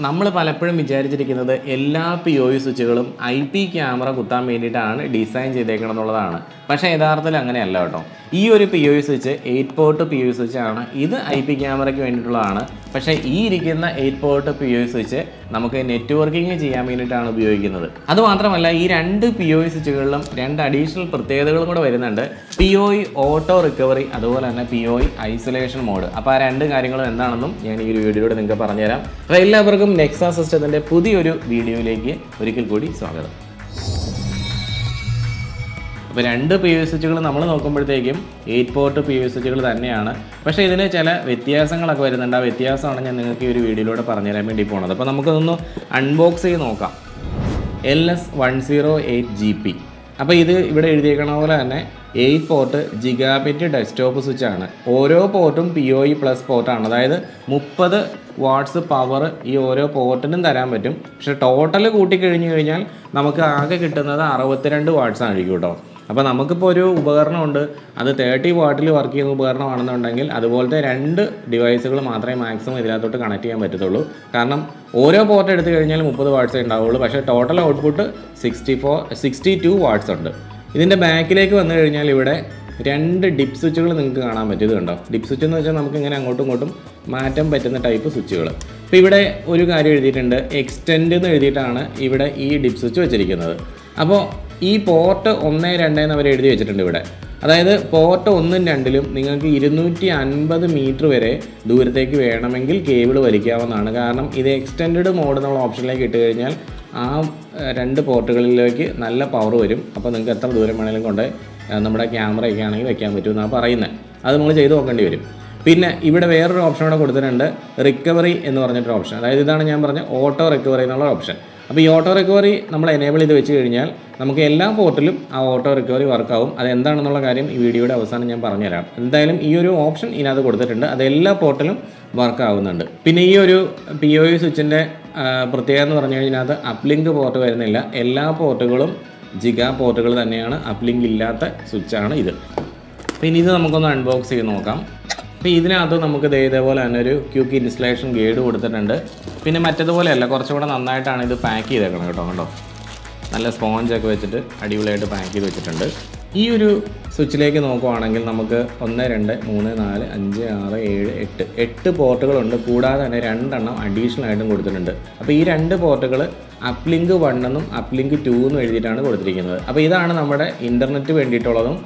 നമ്മൾ പലപ്പോഴും വിചാരിച്ചിരിക്കുന്നത് എല്ലാ POE സ്വിച്ചുകളും IP ക്യാമറ കുത്താൻ വേണ്ടിയിട്ടാണ് ഡിസൈൻ ചെയ്തേക്കണം എന്നുള്ളതാണ്. പക്ഷേ യഥാർത്ഥത്തിൽ അങ്ങനെയല്ല കേട്ടോ. ഈ ഒരു POE switch 8 port POE switch ആണ്. ഇത് IP ക്യാമറയ്ക്ക് വേണ്ടിയിട്ടുള്ളതാണ്. പക്ഷേ ഈ ഇരിക്കുന്ന 8 പോർട്ട് POE സ്വിച്ച് നമുക്ക് നെറ്റ്വർക്കിംഗ് ചെയ്യാൻ വേണ്ടിയിട്ടാണ് ഉപയോഗിക്കുന്നത്. അതുമാത്രമല്ല ഈ രണ്ട് POE സ്വിച്ചുകളിലും രണ്ട് അഡീഷണൽ പ്രത്യേകതകളും കൂടെ വരുന്നുണ്ട്. POE ഓട്ടോ റിക്കവറി, അതുപോലെ തന്നെ POE ഐസൊലേഷൻ മോഡ്. അപ്പോൾ ആ രണ്ട് കാര്യങ്ങളും എന്താണെന്നും ഞാൻ ഈ ഒരു വീഡിയോയിലൂടെ നിങ്ങൾക്ക് പറഞ്ഞുതരാം. അപ്പോൾ എല്ലാവർക്കും നെക്സ സിസ്റ്റത്തിൻ്റെ പുതിയൊരു വീഡിയോയിലേക്ക് ഒരിക്കൽ കൂടി സ്വാഗതം. അപ്പോൾ രണ്ട് POE സ്വിച്ചുകൾ നമ്മൾ നോക്കുമ്പോഴത്തേക്കും 8 പോർട്ട് POE സ്വിച്ചുകൾ തന്നെയാണ്. പക്ഷേ ഇതിന് ചില വ്യത്യാസങ്ങളൊക്കെ വരുന്നുണ്ട്. ആ വ്യത്യാസമാണ് ഞാൻ നിങ്ങൾക്ക് ഈ ഒരു വീഡിയോയിലൂടെ പറഞ്ഞുതരാൻ വേണ്ടി പോകുന്നത്. അപ്പോൾ നമുക്കതൊന്ന് അൺബോക്സ് ചെയ്ത് നോക്കാം. LS108GP. അപ്പോൾ ഇത് ഇവിടെ എഴുതിയേക്കണ പോലെ തന്നെ 8 പോർട്ട് ജിഗാബിറ്റ് ഡെസ്ക്ടോപ്പ് സ്വിച്ചാണ്. ഓരോ പോർട്ടും POE പ്ലസ് പോർട്ടാണ്. അതായത് 30 വാട്ട്സ് പവർ ഈ ഓരോ പോർട്ടിനും തരാൻ പറ്റും. പക്ഷേ ടോട്ടൽ കൂട്ടിക്കഴിഞ്ഞ് കഴിഞ്ഞാൽ നമുക്ക് ആകെ കിട്ടുന്നത് 62 വാട്ട്സ് ആയിരിക്കും കേട്ടോ. അപ്പോൾ നമുക്കിപ്പോൾ ഒരു ഉപകരണമുണ്ട്, അത് 30 വാട്ടിൽ വർക്ക് ചെയ്യുന്ന ഉപകരണമാണെന്നുണ്ടെങ്കിൽ അതുപോലത്തെ രണ്ട് ഡിവൈസുകൾ മാത്രമേ മാക്സിമം ഇതിനകത്തോട്ട് കണക്ട് ചെയ്യാൻ പറ്റത്തുള്ളൂ. കാരണം ഓരോ പോർട്ട് എടുത്തു കഴിഞ്ഞാൽ 30 വാട്ട്സേ ഉണ്ടാവുള്ളൂ. പക്ഷേ ടോട്ടൽ ഔട്ട്പുട്ട് 62 വാട്ട്സ് ഉണ്ട്. ഇതിൻ്റെ ബാക്കിലേക്ക് വന്നു കഴിഞ്ഞാൽ ഇവിടെ രണ്ട് ഡിപ്പ് സ്വിച്ചുകൾ നിങ്ങൾക്ക് കാണാൻ പറ്റും. ഇത് കണ്ടോ, ഡിപ്പ് സ്വിച്ച് എന്ന് വെച്ചാൽ നമുക്ക് ഇങ്ങനെ അങ്ങോട്ടും ഇങ്ങോട്ടും മാറ്റാൻ പറ്റുന്ന ടൈപ്പ് സ്വിച്ചുകൾ. അപ്പോൾ ഇവിടെ ഒരു കാര്യം എഴുതിയിട്ടുണ്ട്, എക്സ്റ്റെൻഡ് എന്ന് എഴുതിയിട്ടാണ് ഇവിടെ ഈ ഡിപ്പ് സ്വിച്ച് വെച്ചിരിക്കുന്നത്. അപ്പോൾ ഈ പോർട്ട് 1, 2 എന്ന് അവർ എഴുതി വെച്ചിട്ടുണ്ട് ഇവിടെ. അതായത് പോർട്ട് 1ഉം 2ലും നിങ്ങൾക്ക് 250 മീറ്റർ വരെ ദൂരത്തേക്ക് വേണമെങ്കിൽ കേബിൾ വലിക്കാവുന്നതാണ്. കാരണം ഇത് എക്സ്റ്റെൻഡ് മോഡ് എന്നുള്ള ഓപ്ഷനിലേക്ക് ഇട്ട് കഴിഞ്ഞാൽ ആ രണ്ട് പോർട്ടുകളിലേക്ക് നല്ല പവർ വരും. അപ്പോൾ നിങ്ങൾക്ക് എത്ര ദൂരം വേണമെങ്കിലും കൊണ്ട് നമ്മുടെ ക്യാമറയൊക്കെ ആണെങ്കിൽ വെക്കാൻ പറ്റുമെന്നാണ് പറയുന്നത്. അത് നമ്മൾ ചെയ്ത് നോക്കേണ്ടി വരും. പിന്നെ ഇവിടെ വേറൊരു ഓപ്ഷൻ കൂടെ കൊടുത്തിട്ടുണ്ട്, റിക്കവറി എന്ന് പറഞ്ഞിട്ടൊരു ഓപ്ഷൻ. അതായത് ഇതാണ് ഞാൻ പറഞ്ഞ ഓട്ടോ റിക്കവറി എന്നുള്ള ഓപ്ഷൻ. അപ്പോൾ ഈ ഓട്ടോ റിക്കവറി നമ്മൾ എനേബിൾ ചെയ്ത് വെച്ച് കഴിഞ്ഞാൽ നമുക്ക് എല്ലാ പോർട്ടിലും ആ ഓട്ടോ റിക്കവറി വർക്കാവും. അതെന്താണെന്നുള്ള കാര്യം ഈ വീഡിയോയുടെ അവസാനം ഞാൻ പറഞ്ഞുതരാം. എന്തായാലും ഈ ഒരു ഓപ്ഷൻ ഇതിനകത്ത് കൊടുത്തിട്ടുണ്ട്, അത് എല്ലാ പോർട്ടിലും വർക്കാവുന്നുണ്ട്. പിന്നെ ഈ ഒരു POE സ്വിച്ചിൻ്റെ പ്രത്യേകത എന്ന് പറഞ്ഞു കഴിഞ്ഞാൽ അത് അപ്ലിങ്ക് പോർട്ട് വരുന്നില്ല. എല്ലാ പോർട്ടുകളും ജിഗാ പോർട്ടുകൾ തന്നെയാണ്, അപ്ലിങ്ക് ഇല്ലാത്ത സ്വിച്ചാണ് ഇത്. പിന്നെ ഇത് നമുക്കൊന്ന് അൺബോക്സ് ചെയ്ത് നോക്കാം. അപ്പോൾ ഇതിനകത്ത് നമുക്ക് ഇതേപോലെ തന്നെ ഒരു ക്വിക്ക് ഇൻസ്റ്റലേഷൻ ഗൈഡ് കൊടുത്തിട്ടുണ്ട്. പിന്നെ മറ്റേതുപോലെയല്ല, കുറച്ചും കൂടെ നന്നായിട്ടാണ് ഇത് പാക്ക് ചെയ്തേക്കണം കേട്ടോ. നല്ല സ്പോഞ്ചൊക്കെ വെച്ചിട്ട് അടിപൊളിയായിട്ട് പാക്ക് ചെയ്ത് വെച്ചിട്ടുണ്ട്. ഈ ഒരു സ്വിച്ചിലേക്ക് നോക്കുവാണെങ്കിൽ നമുക്ക് 1, 2, 3, 4, 5, 6, 7, 8 പോർട്ടുകളുണ്ട്. കൂടാതെ തന്നെ 2 അഡീഷണൽ ആയിട്ടും കൊടുത്തിട്ടുണ്ട്. അപ്പോൾ ഈ 2 പോർട്ടുകൾ അപ്ലിങ്ക് 1 എന്നും അപ്ലിങ്ക് 2 എന്നും എഴുതിയിട്ടാണ് കൊടുത്തിരിക്കുന്നത്. അപ്പോൾ ഇതാണ് നമ്മുടെ ഇൻ്റർനെറ്റ് വേണ്ടിയിട്ടുള്ളതും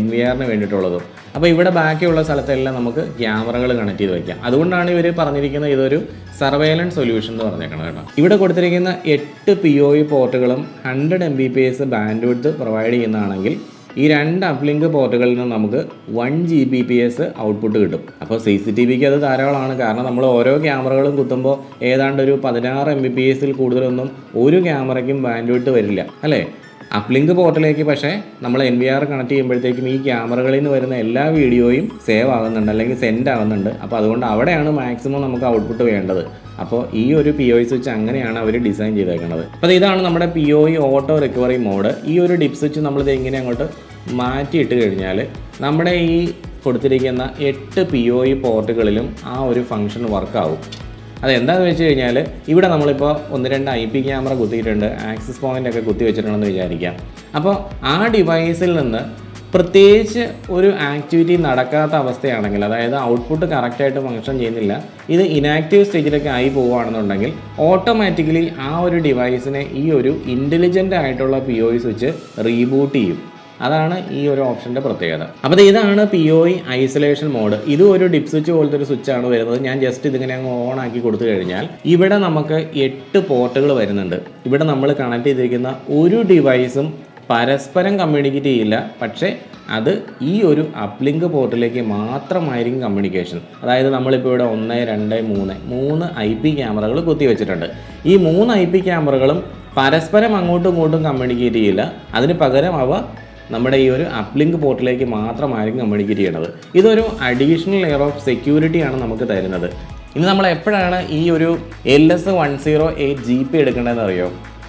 NVRന് വേണ്ടിയിട്ടുള്ളതും. അപ്പോൾ ഇവിടെ ബാക്കിയുള്ള സ്ഥലത്തെല്ലാം നമുക്ക് ക്യാമറകൾ കണക്ട് ചെയ്ത് വയ്ക്കാം. അതുകൊണ്ടാണ് ഇവർ പറഞ്ഞിരിക്കുന്നത് ഇതൊരു സർവൈലൻസ് സൊല്യൂഷൻ എന്ന് പറഞ്ഞേക്കണം കേട്ടോ. ഇവിടെ കൊടുത്തിരിക്കുന്ന 8 POE പോർട്ടുകളും 100 Mbps ബാൻഡ് വിഡ്ത്ത് പ്രൊവൈഡ് ചെയ്യുന്നതാണെങ്കിൽ ഈ 2 അപ്ലിങ്ക് പോർട്ടുകളിൽ നിന്ന് നമുക്ക് 1 Gbps ഔട്ട്പുട്ട് കിട്ടും. അപ്പോൾ CCTVക്ക് അത് ധാരാളമാണ്. കാരണം നമ്മൾ ഓരോ ക്യാമറകളും കുത്തുമ്പോൾ ഏതാണ്ട് ഒരു 16 Mbps കൂടുതലൊന്നും ഒരു ക്യാമറയ്ക്കും ബാൻഡ് വിഡ്ത്ത് വരില്ല അല്ലേ. അപ്ലിങ്ക് പോർട്ടിലേക്ക് പക്ഷേ നമ്മൾ NVR കണക്ട് ചെയ്യുമ്പോഴത്തേക്കും ഈ ക്യാമറകളിൽ നിന്ന് വരുന്ന എല്ലാ വീഡിയോയും സേവ് ആകുന്നുണ്ട്, അല്ലെങ്കിൽ സെൻഡ് ആകുന്നുണ്ട്. അപ്പോൾ അതുകൊണ്ട് അവിടെയാണ് മാക്സിമം നമുക്ക് ഔട്ട്പുട്ട് വേണ്ടത്. അപ്പോൾ ഈ ഒരു POE സ്വിച്ച് അങ്ങനെയാണ് അവർ ഡിസൈൻ ചെയ്തേക്കുന്നത്. അപ്പോൾ ഇതാണ് നമ്മുടെ POE ഓട്ടോ റിക്കവറി മോഡ്. ഈ ഒരു ഡിപ്പ് സ്വിച്ച് നമ്മളിത് ഇങ്ങനെ അങ്ങോട്ട് മാറ്റിയിട്ട് കഴിഞ്ഞാൽ നമ്മുടെ ഈ കൊടുത്തിരിക്കുന്ന 8 POE പോർട്ടുകളിലും ആ ഒരു ഫംഗ്ഷൻ വർക്കാവും. അതെന്താണെന്ന് വെച്ച് കഴിഞ്ഞാൽ ഇവിടെ നമ്മളിപ്പോൾ 1, 2 IP ക്യാമറ കുത്തിയിട്ടുണ്ട്, ആക്സസ് പോയിൻ്റൊക്കെ കുത്തി വെച്ചിട്ടുണ്ടെന്ന് വിചാരിക്കാം. അപ്പോൾ ആ ഡിവൈസിൽ നിന്ന് പ്രത്യേകിച്ച് ഒരു ആക്ടിവിറ്റി നടക്കാത്ത അവസ്ഥയാണെങ്കിൽ, അതായത് ഔട്ട്പുട്ട് കറക്റ്റായിട്ട് ഫംഗ്ഷൻ ചെയ്യുന്നില്ല, ഇത് ഇനാക്റ്റീവ് സ്റ്റേജിലൊക്കെ ആയി പോവുകയാണെന്നുണ്ടെങ്കിൽ ഓട്ടോമാറ്റിക്കലി ആ ഒരു ഡിവൈസിനെ ഈ ഒരു ഇൻ്റലിജൻ്റ് ആയിട്ടുള്ള POE സ്വിച്ച് റീബൂട്ട് ചെയ്യും. അതാണ് ഈ ഒരു ഓപ്ഷൻ്റെ പ്രത്യേകത. അപ്പോൾ ഇതാണ് POE ഐസൊലേഷൻ മോഡ്. ഇതും ഒരു ഡിപ്പ് സ്വിച്ച് പോലത്തെ ഒരു സ്വിച്ചാണ് വരുന്നത്. ഞാൻ ജസ്റ്റ് ഇതിങ്ങനെ അങ്ങ് ഓൺ ആക്കി കൊടുത്തു കഴിഞ്ഞാൽ ഇവിടെ നമുക്ക് 8 പോർട്ടുകൾ വരുന്നുണ്ട്. ഇവിടെ നമ്മൾ കണക്ട് ചെയ്തിരിക്കുന്ന ഒരു ഡിവൈസും പരസ്പരം കമ്മ്യൂണിക്കേറ്റ് ചെയ്യില്ല. പക്ഷേ അത് ഈ ഒരു അപ്ലിങ്ക് പോർട്ടിലേക്ക് മാത്രമായിരിക്കും കമ്മ്യൂണിക്കേഷൻ. അതായത് നമ്മളിപ്പോൾ ഇവിടെ 1, 2, 3 IP ക്യാമറകൾ കുത്തി വെച്ചിട്ടുണ്ട്. ഈ 3 IP ക്യാമറകളും പരസ്പരം അങ്ങോട്ടും ഇങ്ങോട്ടും കമ്മ്യൂണിക്കേറ്റ് ചെയ്യില്ല. അതിന് പകരം അവ നമ്മുടെ ഈ ഒരു അപ്ലിങ്ക് പോർട്ടിലേക്ക് മാത്രമായിരിക്കും കമ്മ്യൂണിക്കേറ്റ് ചെയ്യണത്. ഇതൊരു അഡീഷണൽ ലെയർ ഓഫ് സെക്യൂരിറ്റിയാണ് നമുക്ക് തരുന്നത്. ഇനി നമ്മൾ എപ്പോഴാണ് ഈ ഒരു LS108GP എടുക്കേണ്ടതെന്ന് അറിയോ?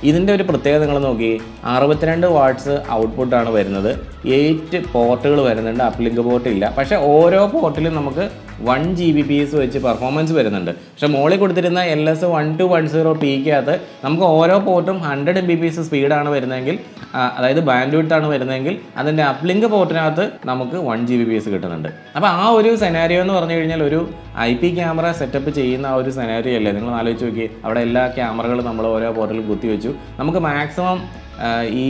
ഇതിൻ്റെ ഒരു പ്രത്യേകത നിങ്ങൾ നോക്കി, 62 വാട്ട്സ് ഔട്ട്പുട്ടാണ് വരുന്നത്. 8 പോർട്ടുകൾ വരുന്നുണ്ട്, അപ്ലിങ്ക് പോർട്ട് ഇല്ല. പക്ഷേ ഓരോ പോർട്ടിലും നമുക്ക് 1 Gbps വെച്ച് പെർഫോമൻസ് വരുന്നുണ്ട്. പക്ഷേ മുകളിൽ കൊടുത്തിരുന്ന LS1210Pക്കകത്ത് നമുക്ക് ഓരോ പോർട്ടും 100 Mbps സ്പീഡാണ് വരുന്നതെങ്കിൽ, അതായത് ബാൻഡ് വിഡ്ത്ത് ആണ് വരുന്നതെങ്കിൽ അതിൻ്റെ അപ്ലിങ്ക് പോർട്ടിനകത്ത് നമുക്ക് 1 Gbps കിട്ടുന്നുണ്ട്. അപ്പോൾ ആ ഒരു സെനാരിയോ എന്ന് പറഞ്ഞു കഴിഞ്ഞാൽ ഒരു IP ക്യാമറ സെറ്റപ്പ് ചെയ്യുന്ന ആ ഒരു സെനാരിയോ അല്ലേ. നിങ്ങൾ ആലോചിച്ച് നോക്കി, അവിടെ എല്ലാ ക്യാമറകളും നമ്മൾ ഓരോ പോർട്ടിൽ കുത്തിവെച്ചു. നമുക്ക് മാക്സിമം ഈ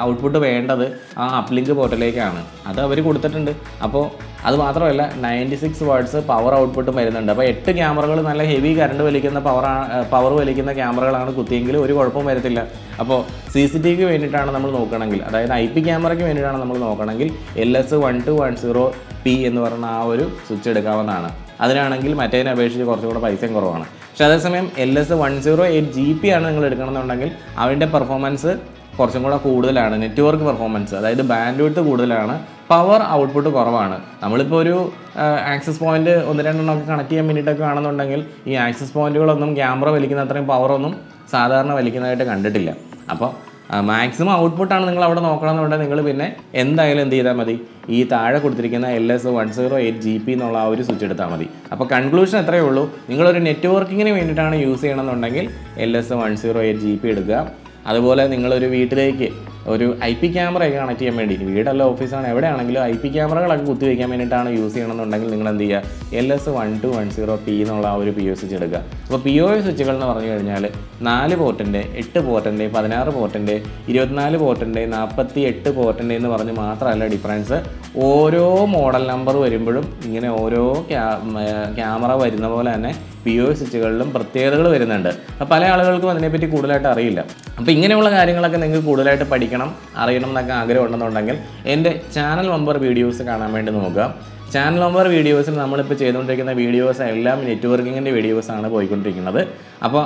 ഔട്ട്പുട്ട് വേണ്ടത് ആ അപ്ലിങ്ക് പോർട്ടിലേക്കാണ്. അത് അവർ കൊടുത്തിട്ടുണ്ട്. അപ്പോൾ അത് മാത്രമല്ല 96 വാട്ട്സ് പവർ ഔട്ട്പുട്ടും വരുന്നുണ്ട്. അപ്പോൾ 8 ക്യാമറകൾ നല്ല ഹെവി കറണ്ട് വലിക്കുന്ന പവർ വലിക്കുന്ന ക്യാമറകളാണ് കുത്തിയെങ്കിൽ ഒരു കുഴപ്പവും വരത്തില്ല. അപ്പോൾ CCTVക്ക് വേണ്ടിയിട്ടാണ് നമ്മൾ നോക്കണമെങ്കിൽ, അതായത് IP ക്യാമറയ്ക്ക് വേണ്ടിയിട്ടാണ് നമ്മൾ നോക്കണമെങ്കിൽ LS1210P എന്ന് പറയുന്ന ആ ഒരു സ്വിച്ച് എടുക്കാവുന്നതാണ്. അതിനാണെങ്കിൽ മറ്റേതിനെ അപേക്ഷിച്ച് കുറച്ചും കൂടെ പൈസയും കുറവാണ്. പക്ഷേ അതേസമയം LS108GP ആണ് നിങ്ങൾ എടുക്കണമെന്നുണ്ടെങ്കിൽ അതിൻ്റെ പെർഫോമൻസ് കുറച്ചും കൂടെ കൂടുതലാണ്. നെറ്റ്വർക്ക് പെർഫോമൻസ്, അതായത് ബാൻഡ് വിഡ്ത്ത് കൂടുതലാണ്, പവർ ഔട്ട്പുട്ട് കുറവാണ്. നമ്മളിപ്പോൾ ഒരു ആക്സസ് പോയിൻറ്റ് 1-2 ഒക്കെ കണക്ട് ചെയ്യാൻ വേണ്ടിയിട്ടൊക്കെ ആണെന്നുണ്ടെങ്കിൽ ഈ ആക്സസ് പോയിൻറ്റുകളൊന്നും ക്യാമറ വലിക്കുന്ന അത്രയും പവറൊന്നും സാധാരണ വലിക്കുന്നതായിട്ട് കണ്ടിട്ടില്ല. അപ്പോൾ മാക്സിമം ഔട്ട്പുട്ടാണ് നിങ്ങൾ അവിടെ നോക്കണമെന്നുണ്ടെങ്കിൽ നിങ്ങൾ പിന്നെ എന്തായാലും എന്ത് ചെയ്താൽ മതി, ഈ താഴെ കൊടുത്തിരിക്കുന്ന LS108GP എന്നുള്ള ആ ഒരു സ്വിച്ച് എടുത്താൽ മതി. അപ്പോൾ കൺക്ലൂഷൻ എത്രയേ ഉള്ളൂ, നിങ്ങളൊരു നെറ്റ്വർക്കിങ്ങിന് വേണ്ടിയിട്ടാണ് യൂസ് ചെയ്യണമെന്നുണ്ടെങ്കിൽ LS108GP എടുക്കുക. അതുപോലെ നിങ്ങളൊരു വീട്ടിലേക്ക് ഒരു IP ക്യാമറയൊക്കെ കണക്ട് ചെയ്യാൻ വേണ്ടി, വീടല്ല ഓഫീസാണ് എവിടെയാണെങ്കിലും IP ക്യാമറകളൊക്കെ കുത്തിവയ്ക്കാൻ വേണ്ടിയിട്ടാണ് യൂസ് ചെയ്യണമെന്നുണ്ടെങ്കിൽ നിങ്ങൾ എന്ത് ചെയ്യുക, LS1210P എന്നുള്ള ആ ഒരു PO സ്വിച്ച് എടുക്കുക. അപ്പോൾ PO സ്വിച്ചുകൾ എന്ന് പറഞ്ഞു കഴിഞ്ഞാൽ 4 പോർട്ടിൻ്റെ 8 പോർട്ടിൻ്റെ 16 പോർട്ടിൻ്റെ 24 പോർട്ടിൻ്റെ 48 പോർട്ടിൻ്റെ എന്ന് പറഞ്ഞ് മാത്രമല്ല ഡിഫറൻസ്. ഓരോ മോഡൽ നമ്പർ വരുമ്പോഴും ഇങ്ങനെ ഓരോ ക്യാമറ വരുന്ന പോലെ തന്നെ PO സ്വിച്ചുകളിലും പ്രത്യേകതകൾ വരുന്നുണ്ട്. അപ്പോൾ പല ആളുകൾക്കും അതിനെപ്പറ്റി കൂടുതലായിട്ട് അറിയില്ല. അപ്പോൾ ഇങ്ങനെയുള്ള കാര്യങ്ങളൊക്കെ നിങ്ങൾക്ക് കൂടുതലായിട്ട് പഠിക്കണം, അറിയണം എന്നൊക്കെ ആഗ്രഹം ഉണ്ടെന്നുണ്ടെങ്കിൽ എൻ്റെ ചാനൽ നമ്പർ വീഡിയോസ് കാണാൻ വേണ്ടി നോക്കുക. ചാനൽ നമ്പർ വീഡിയോസിൽ നമ്മളിപ്പോൾ ചെയ്തുകൊണ്ടിരിക്കുന്ന വീഡിയോസ് എല്ലാം നെറ്റ്വർക്കിങ്ങിൻ്റെ വീഡിയോസാണ് പോയിക്കൊണ്ടിരിക്കുന്നത്. അപ്പോൾ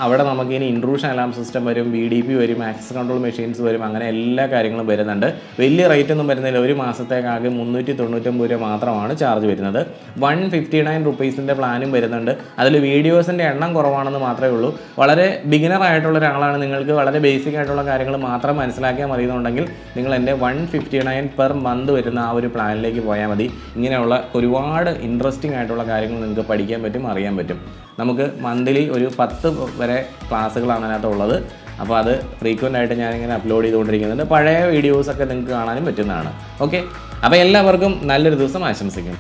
അവിടെ നമുക്ക് ഇനി ഇൻട്രൂഷൻ അലാം സിസ്റ്റം വരും, BDP വരും, ആക്സസ് കൺട്രോൾ മെഷീൻസ് വരും, അങ്ങനെ എല്ലാ കാര്യങ്ങളും വരുന്നുണ്ട്. വലിയ റേറ്റ് ഒന്നും വരുന്നില്ല. ഒരു മാസത്തേക്കാകെ 399 രൂപ മാത്രമാണ് ചാർജ് വരുന്നത്. 159 റുപ്പീസിൻ്റെ പ്ലാനും വരുന്നുണ്ട്. അതിൽ വീഡിയോസിൻ്റെ എണ്ണം കുറവാണെന്ന് മാത്രമേ ഉള്ളൂ. വളരെ ബിഗിനർ ആയിട്ടുള്ള ഒരാളാണ്, നിങ്ങൾക്ക് വളരെ ബേസിക് ആയിട്ടുള്ള കാര്യങ്ങൾ മാത്രം മനസ്സിലാക്കിയാൽ മതി എന്നുണ്ടെങ്കിൽ നിങ്ങൾ എൻ്റെ 159 പെർ മന്ത് വരുന്ന ആ ഒരു പ്ലാനിലേക്ക് പോയാൽ മതി. ഇങ്ങനെയുള്ള ഒരുപാട് ഇൻട്രസ്റ്റിംഗ് ആയിട്ടുള്ള കാര്യങ്ങൾ നിങ്ങൾക്ക് പഠിക്കാൻ പറ്റും, അറിയാൻ പറ്റും. നമുക്ക് മന്ത്ലി ഒരു 10 വരെ ക്ലാസ്സുകളാണ് അതിനകത്തുള്ളത്. അപ്പോൾ അത് ഫ്രീക്വൻ്റ് ആയിട്ട് ഞാനിങ്ങനെ അപ്ലോഡ് ചെയ്തുകൊണ്ടിരിക്കുന്നുണ്ട്. പഴയ വീഡിയോസൊക്കെ നിങ്ങൾക്ക് കാണാനും പറ്റുന്നതാണ്. ഓക്കെ, അപ്പോൾ എല്ലാവർക്കും നല്ലൊരു ദിവസം ആശംസിക്കുന്നു.